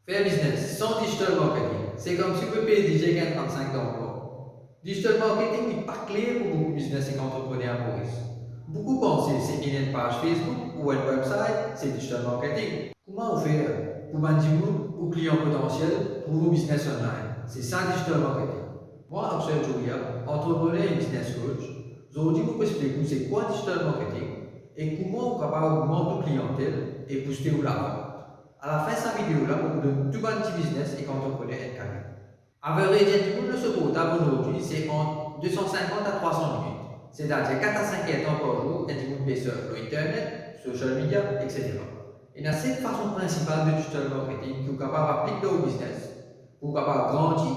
Faire business sans digital marketing, c'est comme si vous pouvez payer DJ qui a 35 d'emploi. Digital marketing n'est pas clair pour beaucoup de business et entrepreneurs à Maurice. Beaucoup pensent que c'est une page Facebook ou un website, c'est digital marketing. Comment vous faire pour vendre aux clients potentiels pour vos business online? C'est ça digital marketing. Moi, Observe Julia, entrepreneur et business coach, aujourd'hui, vous pouvez expliquer c'est quoi digital marketing et comment vous capable d'augmenter votre clientèle et booster la vente. À la fin de cette vidéo-là, on vous donne tout un petit business et entrepreneur et carrière. Average du monde se portable aujourd'hui, c'est entre 250 à 300 minutes. C'est-à-dire 4 à 5 temps par jour, et du monde sur Internet, social media, etc. Et il y a 7 façons principales de digital marketing qui sont capables d'appliquer au business pour capable grandir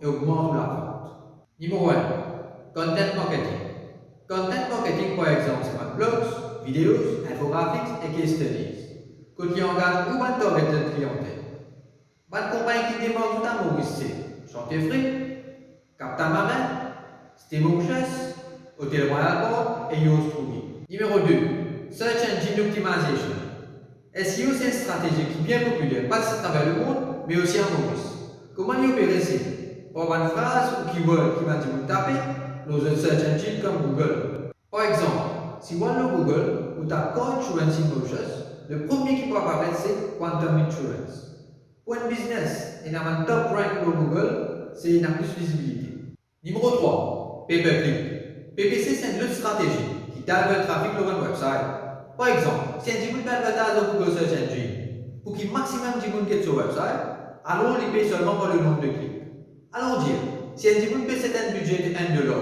et augmenter la vente. Numéro 1, content marketing. Content marketing, par exemple, c'est votre blogs, vidéos, infographics et case studies. Que tu engages ou votre target de clientèle. Votre compagnie qui démarre tout à Maurice, c'est Chantier Captain Marin, Steamouches, Hôtel Royal Port et Yoast Trouvi. Numéro 2, Search Engine Optimization. SEO, c'est une stratégie qui est bien populaire, pas à travers le monde, mais aussi en Maurice. Comment y opérer c'est pour une phrase ou keyword qui va dire vous taper dans un search engine comme Google. Par exemple, si vous allez Google, vous tapez Car Insurance Emotions, le premier qui peut apparaître c'est Quantum Insurance. Pour un business, il y a un top rank pour Google, c'est une plus visibilité. Numéro 3, Pay-per-click. PPC, c'est une autre stratégie qui t'aide le trafic sur un website. Par exemple, si un monde advertise dans Google Search Engine, pour qu'il y ait maximum de monde qui est sur le website, alors il paye seulement par le nombre de clics. Alors dire, si un monde paye un budget de 1$,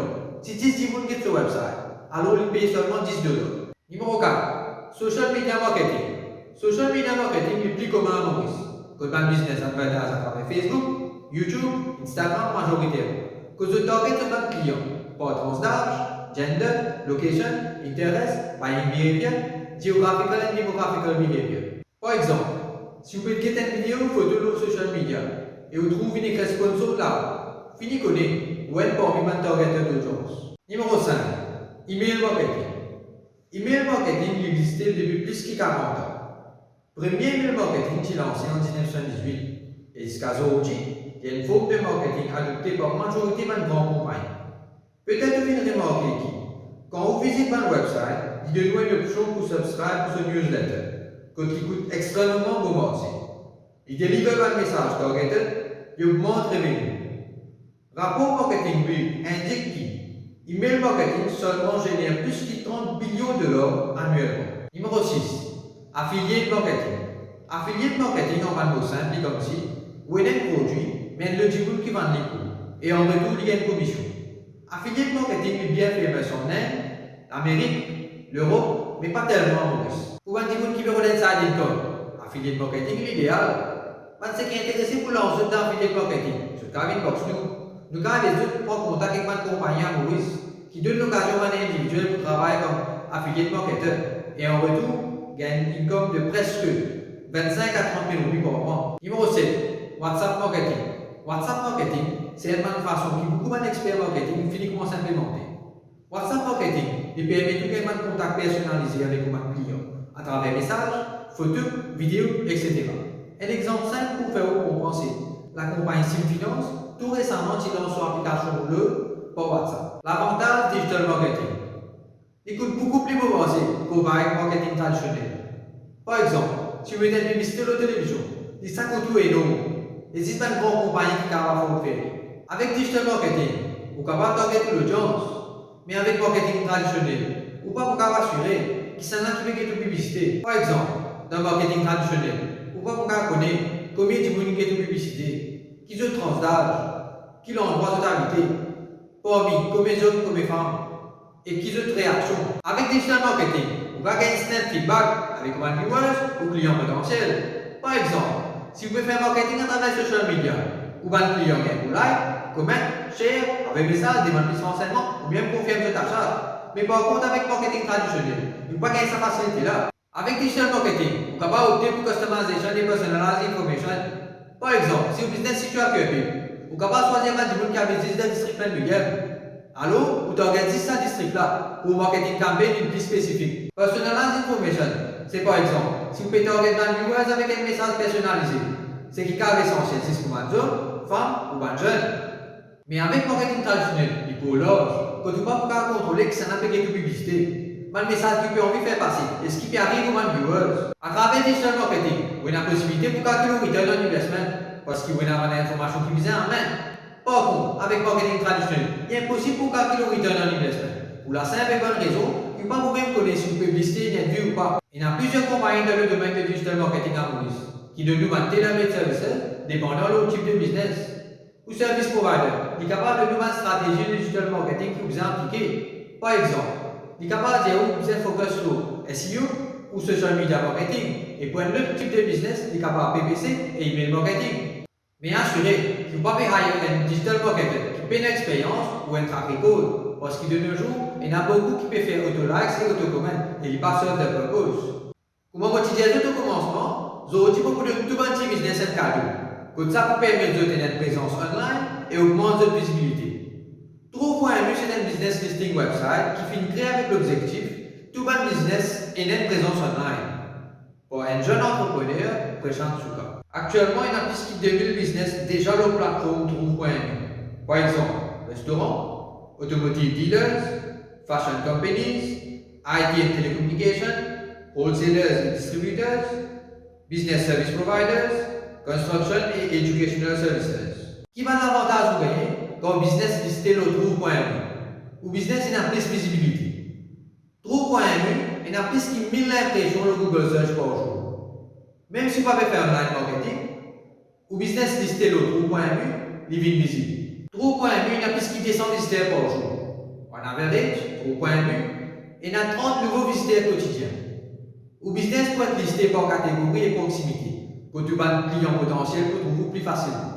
si 10 monde qui est sur le website, alors il paye seulement $10. Numéro 4, Social Media Marketing. Social Media Marketing est plus commun à Maurice. Quand un business advertise à travers Facebook, YouTube, Instagram majoritairement. Que je target un client par tranche d'âge, gender, location, interest, buying behavior, geographical and demographical behavior. Par exemple, si vous pouvez get une vidéo ou photo sur social media et vous trouvez une sponsor là, fini connaître ou être parmi votre target d'audience. Numéro 5, Email Marketing. Email Marketing existait depuis plus de 40 ans. Premier email marketing qui lancé en 1918 et jusqu'à aujourd'hui, il y a une forme de marketing adoptée par la majorité de grandes compagnies. Peut-être vous venez remarquer que quand vous visitez un website, il y a une option pour subscribe pour ce newsletter, qui coûte extrêmement bon marché. Il délivre un message targeted et augmente les revenus. Rapport marketing Week indique que email marketing seulement génère plus de 30 billions de dollars annuellement. Numéro 6. Affiliate marketing. Affiliate marketing en mode simple, dit comme si vous avez un produit, mais le diable qui vend les coûts, et en retour, il y a une commission. Affiliate marketing est bien fait en Inde, l'Amérique, l'Europe, mais pas tellement en Maurice. Pour un diable qui veut relancer sa income, affiliate marketing est l'idéal. C'est qui est intéressé pour lancer dans affiliate marketing. Ce cas, nous avons les autres prendre contact avec une compagnie à Maurice qui donne l'occasion à un individuel pour travailler comme affiliate marketer, et en retour, gagne une income de presque 25 à 30 000 roupies par mois. Numéro 7, WhatsApp Marketing. WhatsApp Marketing, c'est une façon que beaucoup d'experts marketing finissent comment s'implémenter. WhatsApp Marketing permet de gagner un contact personnalisé avec vos clients à travers messages, photos, vidéos, etc. Un exemple simple pour faire compenser. La compagnie Simfinance, tout récemment, il lance son application bleue par WhatsApp. L'avantage digital marketing. Il coûte beaucoup plus avancé qu'au marketing traditionnel. Par exemple, si vous mettez une publicité à la télévision, il ça coûte énorme. Il existe une grande compagnie qui est capable de faire. Avec digital marketing, vous pouvez targeter l'audience, mais avec marketing traditionnel, vous pouvez assurer qu'il s'en a qui fait une publicité. Par exemple, dans le marketing traditionnel, vous pouvez connaître combien de monde qui fait publicité, qui ont tranche d'âge, qui ont droit d'habiter, parmi combien d'hommes, combien de femmes, et qui ont réactions. Avec digital marketing, vous pouvez gagner instant feedback avec vos viewers ou clients potentiels. Par exemple, si vous pouvez faire marketing à travers social media, ou votre client vous like, comment, share, avec message, demande plus renseignements, ou bien confirme votre achat. Mais par contre, avec marketing traditionnel, vous ne pouvez pas gagner cette facilité là. Avec digital marketing, vous pouvez opter pour customization et personalized information. Par exemple, si vous business situé à Québec, vous pouvez choisir un district qui a 10 districts de game. Alors, vous organisez ce district-là pour marketing campaign une plus spécifique. Personalized information, c'est par exemple, si vous pouvez organiser un viewers avec un message personnalisé, c'est qui est essentiel, c'est pour un homme, femme ou un jeune. Mais avec le marketing traditionnel, il faut l'âge, quand tu ne peux pas contrôler que ça n'a pas de publicité. Mais le message que tu peux envie de faire passer, est-ce qu'il peut arriver aux viewers? À travers digital marketing, vous avez la possibilité pour calculer le return on investment, parce qu'il y a une information qui vise en main. Par contre, avec le marketing traditionnel, il est impossible pour calculer le return on investment. Pour la simple et bonne raison, il ne peut pas vous-même connaître si une publicité est vue ou pas. Il y a plusieurs compagnies dans le domaine de digital marketing à Maurice, qui de nous un tailor-made services dépendant de leur type de business. Ou service provider, il est capable de nous une stratégie de digital marketing qui vous est appliquée. Par exemple, il est capable de dire où vous êtes focus sur SEO ou social media marketing. Et pour un autre type de business, il est capable de PPC et email marketing. Mais assurez, vous ne pouvez pas payer un digital marketer qui paie une expérience ou un track record. Parce que de nos jours, il y en a beaucoup qui peuvent faire auto-likes et auto-comment et ils passent sur des purpose. Comme au quotidien de commencement, vous aurez beaucoup de tout petit business et cadeau. Comme ça, vous permet de tenir une présence online et augmenter votre visibilité. Trou.mu, c'est un business listing website qui finit créé avec l'objectif tout bon business et une présence online. Pour un jeune entrepreneur, présent sur cas. Actuellement, il y a plus de 2000 business déjà sur la plateforme Trou.mu. Par exemple, restaurants, automotive dealers, fashion companies, IT and telecommunication, wholesalers and distributors, business service providers, construction et educational services. Qui va l'avantage vous gagner quand le business listé le Trou.mu ou business il a plus de visibilité. Trou.mu il a plus de 1000 impressions le Google Search par jour. Même si vous ne pouvez pas faire online marketing, ou business listé le Trou.mu, il est visible. Trou.mu il a plus de 200 visiteurs par jour. En average, Trou.mu il a 30 nouveaux visiteurs quotidiens. Ou business peut être listé par catégorie et proximité. Quand tu as un client potentiel, tu trouves plus facilement.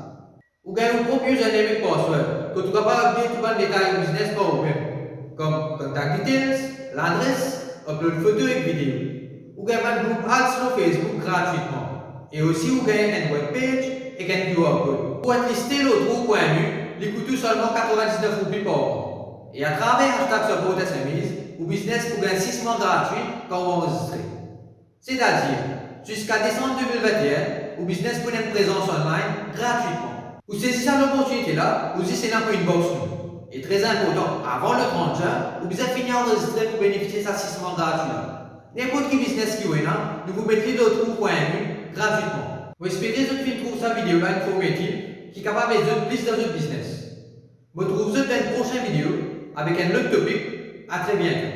Ou bien vous propose un dynamic password, que tu ne vas pas oublier tout le détail du business par vous-même, comme contact details, l'adresse, upload photo et vidéo. Ou bien un groupe ads sur Facebook gratuitement. Et aussi vous gagnez une web page et un QR code. Pour être listé le Trou.mu, il coûte seulement 99 roupies par mois. Et à travers hashtag support SMEs, ou business pour gagner 6 mois gratuits quand vous enregistrez. C'est-à-dire, jusqu'à décembre 2021, ou business pour une présence online gratuitement. Vous saisissez l'opportunité là, vous y un peu une box. Et très important, avant le 30 juin, vous avez fini d'enregistrer pour bénéficier de ce 6 mois gratuit là. N'importe quel business qui est là, nous vous mettez de Trou.mu gratuitement. Vous espérez que vous trouvez cette vidéo là informative qui est capable de plus dans votre business. Vous retrouvez dans une prochaine vidéo avec un autre topic. À très bientôt.